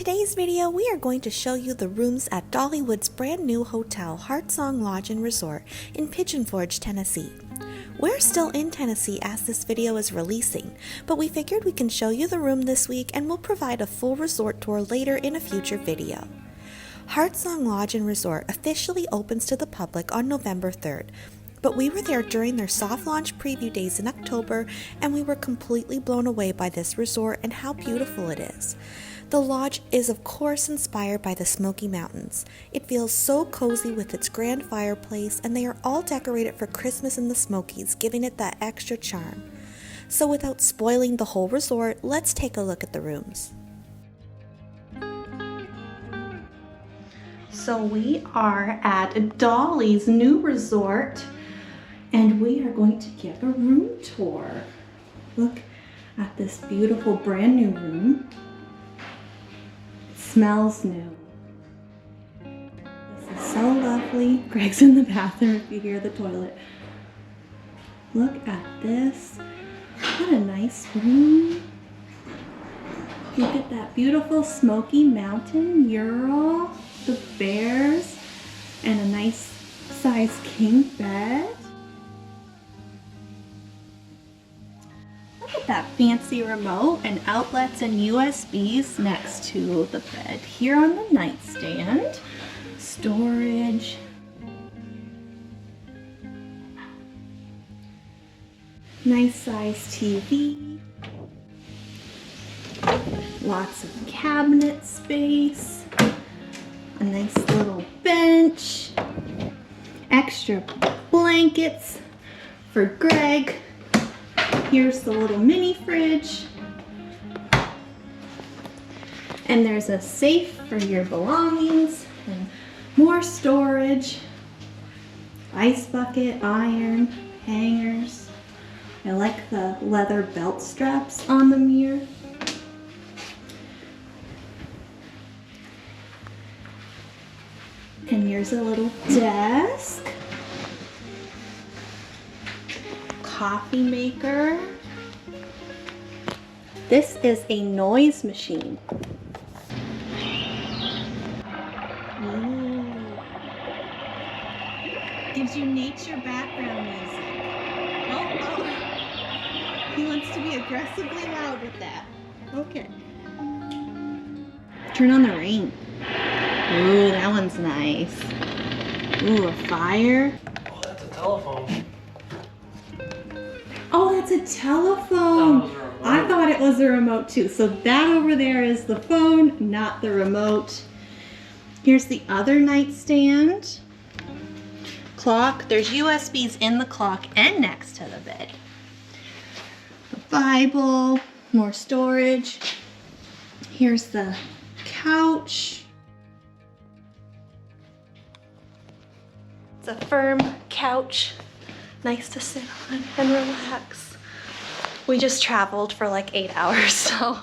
today's video, we are going to show you the rooms at Dollywood's brand new hotel, Heartsong Lodge and Resort in Pigeon Forge, Tennessee. We're still in Tennessee as this video is releasing, but we figured we can show you the room this week and we'll provide a full resort tour later in a future video. Heartsong Lodge and Resort officially opens to the public on November 3rd, but we were there during their soft launch preview days in October and we were completely blown away by this resort and how beautiful it is. The lodge is of course inspired by the Smoky Mountains. It feels so cozy with its grand fireplace, and they are all decorated for Christmas in the Smokies, giving it that extra charm. So without spoiling the whole resort, let's take a look at the rooms. So we are at Dolly's new resort and we are going to give a room tour. Look at this beautiful brand new room. Smells new. This is so lovely. Greg's in the bathroom if you hear the toilet. Look at this. What a nice room. Look at that beautiful Smoky Mountain mural, the bears, and a nice size king bed. That fancy remote and outlets and USBs next to the bed. Here on the nightstand, storage, nice size TV, lots of cabinet space, a nice little bench, extra blankets for Greg. Here's the little mini fridge. And there's a safe for your belongings and more storage. Ice bucket, iron, hangers. I like the leather belt straps on the mirror. And here's a little desk. Coffee maker. This is a noise machine. Ooh. Gives you nature background music. Oh. He wants to be aggressively loud with that. Okay. Turn on the rain. Ooh, that one's nice. Ooh, a fire. Oh, that's a telephone. Oh, that's a telephone. I thought it was a remote too. So that over there is the phone, not the remote. Here's the other nightstand. Clock. There's USBs in the clock and next to the bed. The Bible, more storage. Here's the couch. It's a firm couch. Nice to sit on and relax. We just traveled for like 8 hours, so.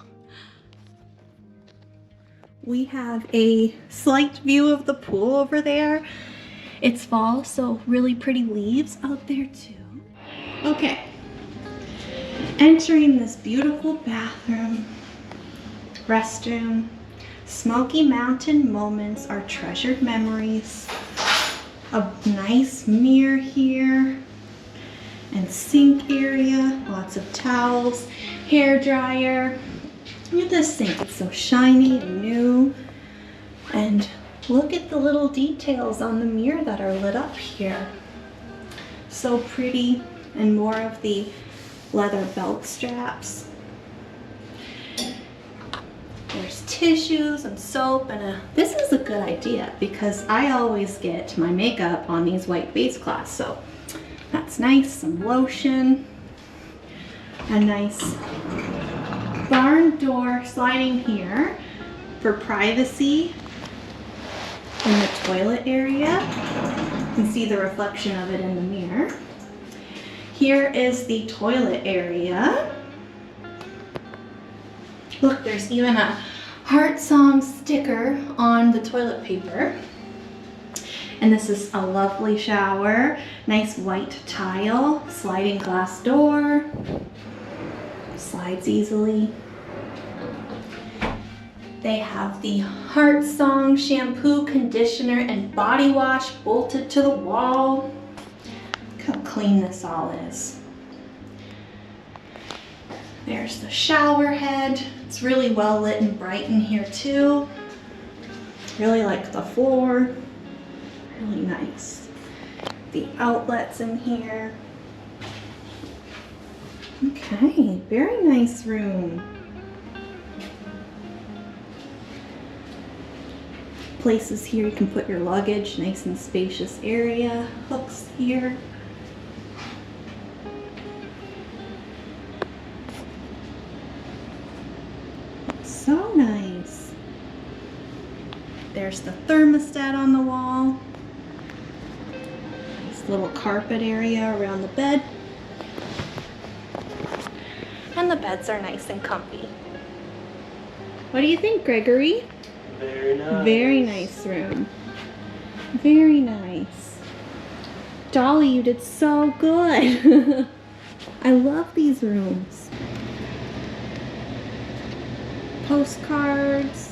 We have a slight view of the pool over there. It's fall, so really pretty leaves out there too. Okay, entering this beautiful bathroom, restroom. Smoky Mountain moments are treasured memories. A nice mirror here. And sink area, lots of towels, hair dryer. Look at this sink, it's so shiny and new. And look at the little details on the mirror that are lit up here. So pretty, and more of the leather belt straps. There's tissues and soap and this is a good idea because I always get my makeup on these white base cloths, so that's nice. Some lotion, a nice barn door sliding here for privacy in the toilet area. You can see the reflection of it in the mirror. Here is the toilet area. Look, there's even a Heartsong sticker on the toilet paper. And this is a lovely shower, nice white tile, sliding glass door, slides easily. They have the Heartsong shampoo, conditioner, and body wash bolted to the wall. Look how clean this all is. There's the shower head. It's really well lit and bright in here too. Really like the floor. Really nice. The outlets in here. Okay, very nice room. Places here you can put your luggage, nice and spacious area. Hooks here. So nice. There's the thermostat on the wall. Nice little carpet area around the bed. And the beds are nice and comfy. What do you think, Gregory? Very nice. Very nice room. Very nice. Dolly, you did so good. I love these rooms. Postcards.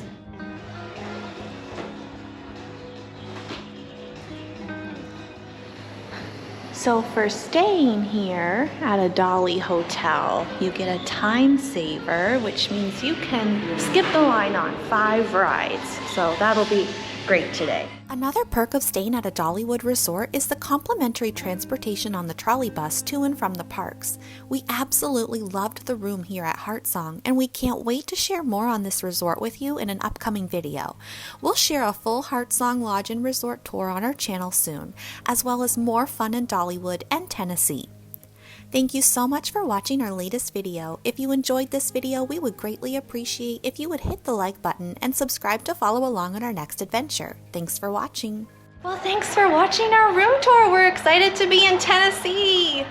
So for staying here at a Dolly hotel, you get a time saver, which means you can skip the line on 5 rides. So that'll be great today. Another perk of staying at a Dollywood resort is the complimentary transportation on the trolley bus to and from the parks. We absolutely loved the room here at Heartsong, and we can't wait to share more on this resort with you in an upcoming video. We'll share a full Heartsong Lodge and Resort tour on our channel soon, as well as more fun in Dollywood and Tennessee. Thank you so much for watching our latest video. If you enjoyed this video, we would greatly appreciate if you would hit the like button and subscribe to follow along on our next adventure. Thanks for watching. Well, thanks for watching our room tour. We're excited to be in Tennessee.